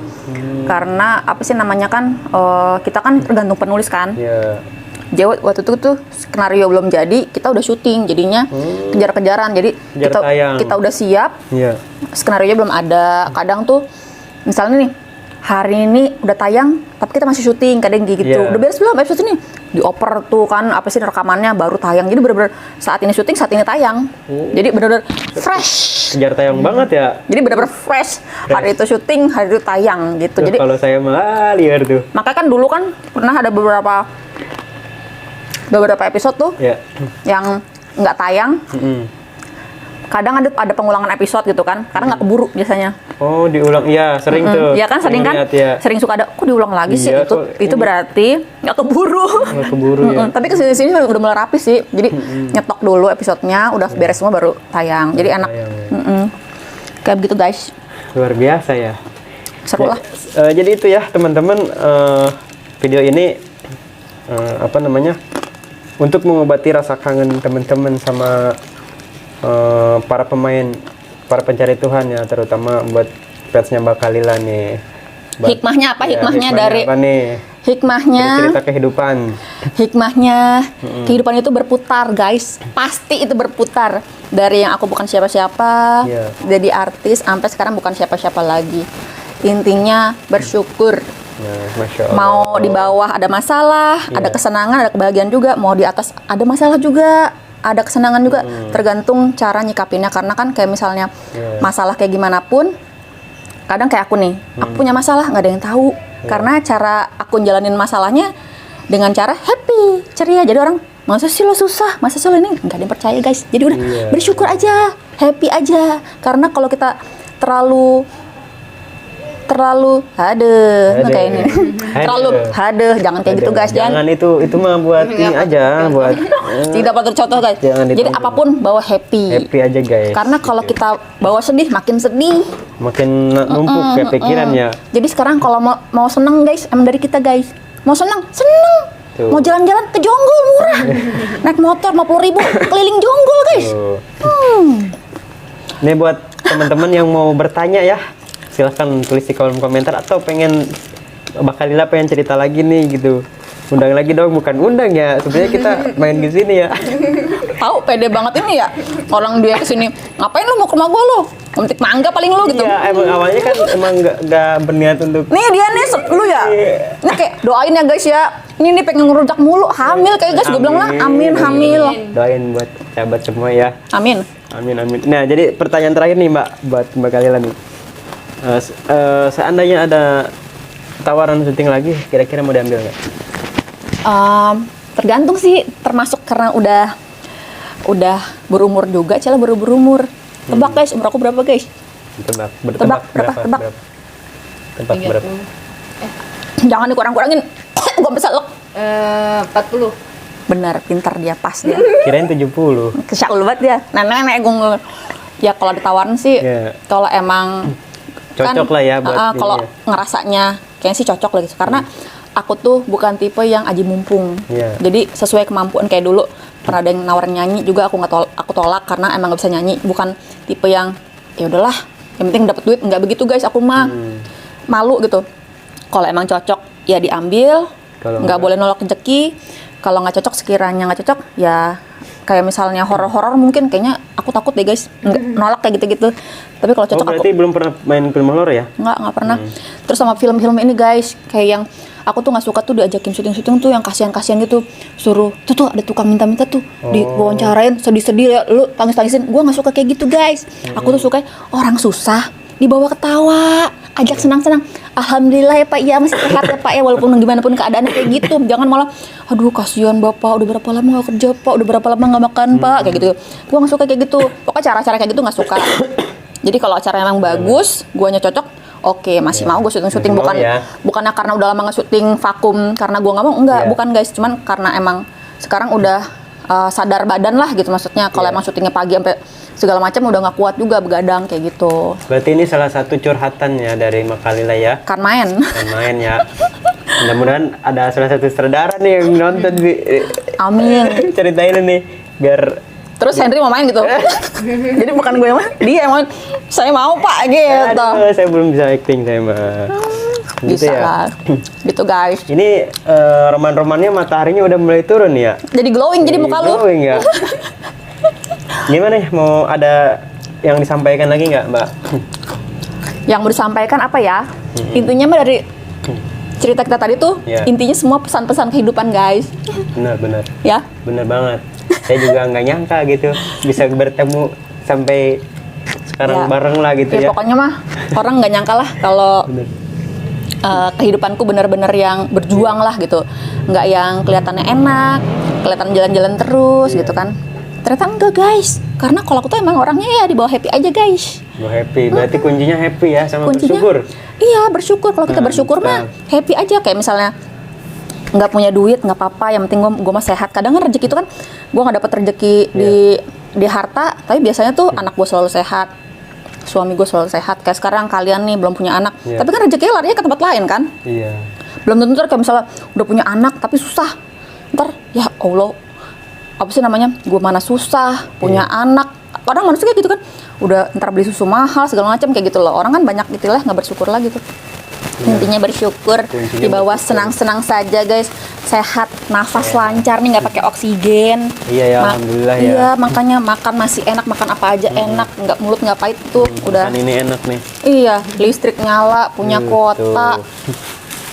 karena apa sih namanya kan, kita kan tergantung penulis kan. Ya. Jadi waktu itu tuh skenario belum jadi, kita udah syuting, jadinya kejar-kejaran. Jadi Kejar tayang. kita udah siap, Iya. skenario belum ada. Kadang tuh misalnya nih hari ini udah tayang, tapi kita masih syuting, kadang gitu. Iya. Udah beres belum episode ini? Dioper tuh kan apa sih rekamannya baru tayang. Jadi bener-bener saat ini syuting, saat ini tayang. Jadi bener-bener fresh. Kejar tayang banget ya. Jadi bener-bener fresh. Hari itu syuting, hari itu tayang gitu. Tuh, Jadi kalau saya malah liar tuh. makanya kan dulu kan pernah ada beberapa episode tuh Ya. yang nggak tayang. Kadang ada pengulangan episode gitu kan, karena nggak keburu biasanya. Oh, diulang. Iya, sering tuh. Iya kan sering kan, Lihat, ya. sering suka ada, kok diulang lagi sih, Iya, itu kok itu ini- berarti nggak keburu. Nggak keburu ya. Tapi kesini-sini udah mulai rapi sih, jadi nyetok dulu episodenya, udah beres semua baru tayang, jadi enak. Tayang, ya. Kayak begitu guys, Luar biasa ya. seru lah. Jadi itu ya teman-teman, video ini apa namanya, untuk mengobati rasa kangen teman-teman sama para pemain, para pencari Tuhan ya, terutama buat fansnya Mbak Kalila nih. Hikmahnya apa? Ya, Hikmahnya dari apa nih? hikmahnya Cerita kehidupan. kehidupan itu berputar guys, pasti itu berputar. Dari yang aku bukan siapa-siapa, Iya. jadi artis, sampai sekarang bukan siapa-siapa lagi. Intinya bersyukur. Nah, Masya Allah. Mau di bawah ada masalah, Iya. ada kesenangan, ada kebahagiaan juga. Mau di atas ada masalah juga, ada kesenangan juga. Tergantung cara nyikapinnya. Karena kan kayak misalnya Iya. masalah kayak gimana pun, kadang kayak aku nih, aku punya masalah nggak ada yang tahu. Karena cara aku jalanin masalahnya dengan cara happy, ceria. Jadi orang, masa sih lo susah, masa sih lo ini nggak ada yang percaya guys. Jadi udah Iya. bersyukur aja, happy aja. Karena kalau kita terlalu Hade. kayak ini terlalu jangan kayak gitu guys, Jangan itu mah buat ini aja, buat tidak patut contoh guys. Jangan Jadi ditonton. apapun bawa happy. happy aja guys. Karena kalau kita bawa sedih makin sedih. Makin numpuk kayak pikiran ya. Jadi sekarang kalau mau seneng guys, emang dari kita guys. Mau seneng, Tuh. mau jalan-jalan ke Jonggol murah. Naik motor 50.000 keliling Jonggol guys. Tuh. Ini buat teman-teman yang mau bertanya ya, silahkan tulis di kolom komentar, atau pengen Mbak Kalila pengen cerita lagi nih gitu. Undang lagi dong, bukan undang ya. Sebenarnya kita main di sini ya. Tahu pede banget ini ya. Orang dia kesini, ngapain lu mau ke rumah gua lu? Memetik mangga paling lu gitu. Iya, emang awalnya kan emang nggak berniat untuk Nih dia nih lu ya. Ini kayak doain ya guys ya. Ini pengen ngerujak mulu, hamil kayak guys. Gue bilang lah, amin hamil. Doain buat sahabat semua ya. Amin. Amin amin. Nah, jadi pertanyaan terakhir nih Mbak, buat Mbak Kalila nih. Seandainya ada tawaran syuting lagi, kira-kira mau diambil nggak? Tergantung sih, termasuk karena udah berumur juga, Cila baru berumur. Tebak guys, umur aku berapa guys? Tebak, Tebak, berapa? Tebak. Tebak berapa? Jangan dikurang-kurangin. Gua bisa lek. 40. Benar, pintar dia, pas dia. Kirain 70. Kesyaul banget dia. Nenek gue. Ya kalau ditawarin sih, Iya. kalau emang Cocok lah ya buat ini kalau ya. ngerasanya kayaknya sih cocok lah gitu. Karena aku tuh bukan tipe yang aji mumpung. Iya. Jadi sesuai kemampuan kayak dulu pernah ada yang nawarin nyanyi juga aku tolak karena emang nggak bisa nyanyi. Bukan tipe yang ya udahlah, yang penting dapat duit. Nggak begitu guys, aku mah malu gitu. Kalau emang cocok ya diambil, Kalau nggak nggak- boleh nolak rezeki. Kalau nggak cocok, sekiranya nggak cocok ya kayak misalnya horor-horor mungkin kayaknya aku takut deh guys, nolak kayak gitu-gitu. Tapi kalau Oh, cocok aku berarti belum pernah main film horor ya? nggak pernah. Terus sama film-film ini guys, kayak yang aku tuh nggak suka tuh diajakin syuting-syuting tuh yang kasihan-kasihan gitu, suruh tuh ada tukang minta-minta tuh diwawancarain sedih-sedih ya, lu tangis-tangisin. Gua nggak suka kayak gitu guys. Aku tuh suka orang susah dibawa ketawa, ajak senang-senang. Alhamdulillah ya Pak, iya masih sehat ya Pak ya, walaupun gimana pun keadaannya kayak gitu. Jangan malah, aduh kasihan Bapak, udah berapa lama nggak kerja Pak, udah berapa lama nggak makan Pak, kayak gitu. Gue nggak suka kayak gitu. Pokoknya cara-cara kayak gitu nggak suka. Jadi kalau acara emang bagus, guanya cocok, oke, masih mau gue syuting-syuting. Masih mau Bukan, ya. bukannya karena udah lama nggak syuting vakum karena gue nggak mau, enggak, Iya. bukan guys, cuman karena emang sekarang udah sadar badan lah gitu, maksudnya kalau Iya. emang syutingnya pagi sampai segala macam udah nggak kuat juga begadang kayak gitu. Berarti ini salah satu curhatan ya dari Makalila ya. Kan main. Dan main ya. Mudah-mudahan ada salah satu sutradara nih yang nonton Amin. ceritain nih biar Terus Henry mau main gitu. Jadi bukan gue yang main, dia yang main. Saya mau Pak gitu. aduh, saya belum bisa acting saya mah. Gitu Bisa ya. lah. Gitu guys. Ini roman-romannya mataharinya udah mulai turun ya. Jadi glowing jadi muka lu. Glowing ya. Gimana ya, mau ada yang disampaikan lagi nggak Mbak? Yang mau disampaikan apa ya? Intinya mah dari cerita kita tadi tuh, Iya. intinya semua pesan-pesan kehidupan guys. Benar-benar. Ya. Bener banget. Saya juga nggak nyangka gitu bisa bertemu sampai sekarang Ya. bareng lah gitu ya. Pokoknya mah orang nggak nyangka lah kalau Bener. kehidupanku benar-benar yang berjuang lah gitu, nggak yang kelihatannya enak, kelihatan jalan-jalan terus gitu kan. Ternyata enggak guys, karena kalau aku tuh emang orangnya ya di bawah happy aja guys. Gue happy. Berarti kuncinya happy ya sama Kuncinya, bersyukur. iya bersyukur. Kalau kita bersyukur mah happy aja. Kayak misalnya nggak punya duit nggak apa-apa, yang penting gue mah sehat. Kadang kan rezeki itu kan gue nggak dapet rezeki di harta, tapi biasanya tuh anak gue selalu sehat, suami gue selalu sehat. Kayak sekarang kalian nih belum punya anak, Iya. tapi kan rezekinya larinya ke tempat lain kan. Iya. Belum tentu ntar kayak misalnya udah punya anak tapi susah, ntar ya Allah apa sih namanya, gue mana susah punya anak. Kadang manusia kayak gitu kan, udah ntar beli susu mahal segala macam kayak gitu loh. Orang kan banyak gitu lah, nggak bersyukur lagi tuh. Intinya bersyukur, Kuncinya di bawah bersyukur. senang-senang saja guys, sehat, nafas lancar nih, nggak pakai oksigen. Iya ya, alhamdulillah ya. Iya, makanya makan masih enak, makan apa aja enak, nggak mulut nggak pahit tuh, udah. Kan ini enak nih. Iya, listrik nyala, punya kuota,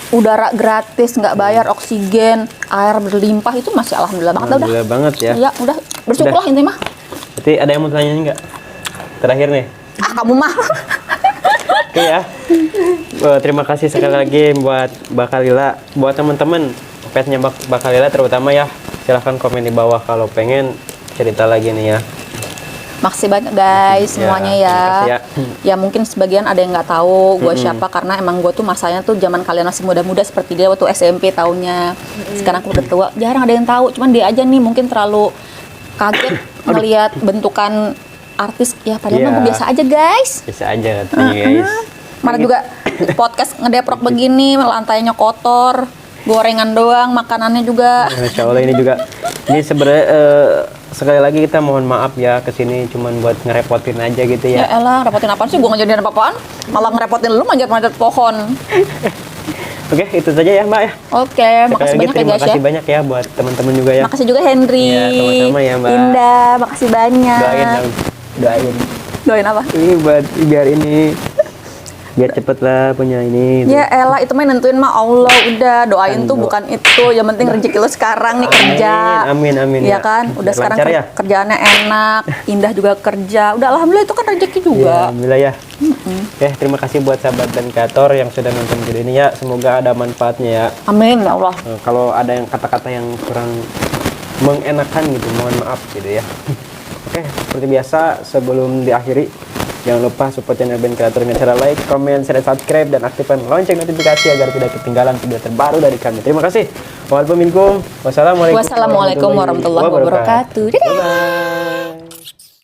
udara gratis, nggak bayar, oksigen, air berlimpah, itu masih alhamdulillah banget dah udah. Alhamdulillah banget ya. Iya, udah bersyukurlah intinya mah. Berarti ada yang mau tanya nggak? Terakhir nih. Ah, kamu mah. Oke ya. Terima kasih sekali lagi buat Bakalila, buat teman-teman fansnya Bakalila terutama ya. Silahkan komen di bawah kalau pengen cerita lagi nih ya. Makasih banyak guys semuanya ya. terima kasih ya. Ya mungkin sebagian ada yang nggak tahu gue siapa, karena emang gue tuh masanya tuh zaman kalian masih muda-muda seperti dia waktu SMP tahunnya. Sekarang aku udah tua, jarang ada yang tahu. Cuman dia aja nih mungkin terlalu kaget melihat bentukan artis ya, padahal mah Iya. gue biasa aja guys. Bisa aja katanya guys. Mana juga podcast ngedeprok begini, lantainya kotor, gorengan doang, makanannya juga. Masya Allah ini juga. Ini sebenarnya sekali lagi kita mohon maaf ya kesini cuman buat ngerepotin aja gitu Ya ya. elah, repotin apaan sih? Gue nggak jadiin apa-apaan, malah ngerepotin lu manjat-manjat pohon. Oke itu saja ya Mbak ya. Oke, Sekali makasih lagi banyak ya terima guys ya. kasih banyak ya buat teman-teman juga ya. Makasih juga Henry. Iya, sama-sama ya, Mbak. Indah, makasih banyak. Doain dong. Doain. Doain apa? Ini buat biar ini biar cepet lah punya ini. Ya elah, itu mah nentuin mah Allah, udah doain Kan tuh bukan itu. Yang penting rezeki lo sekarang nih kerja. Amin, amin, Iya ya. kan? Udah Biar sekarang lancar ya. kerjaannya enak, Indah juga kerja. Udah alhamdulillah itu kan rezeki Ya, juga. alhamdulillah ya. Terima kasih buat sahabat dan kreator yang sudah nonton video ini ya. Semoga ada manfaatnya ya. Amin ya Allah. Kalau ada yang kata-kata yang kurang mengenakan gitu, mohon maaf gitu ya. Oke, seperti biasa sebelum diakhiri, jangan lupa support channel Ben Kreator dengan cara like, comment, share, subscribe, dan aktifkan lonceng notifikasi agar tidak ketinggalan video terbaru dari kami. Terima kasih. Wassalamualaikum warahmatullahi Wassalamualaikum warahmatullahi wabarakatuh. Dadah. Bye-bye.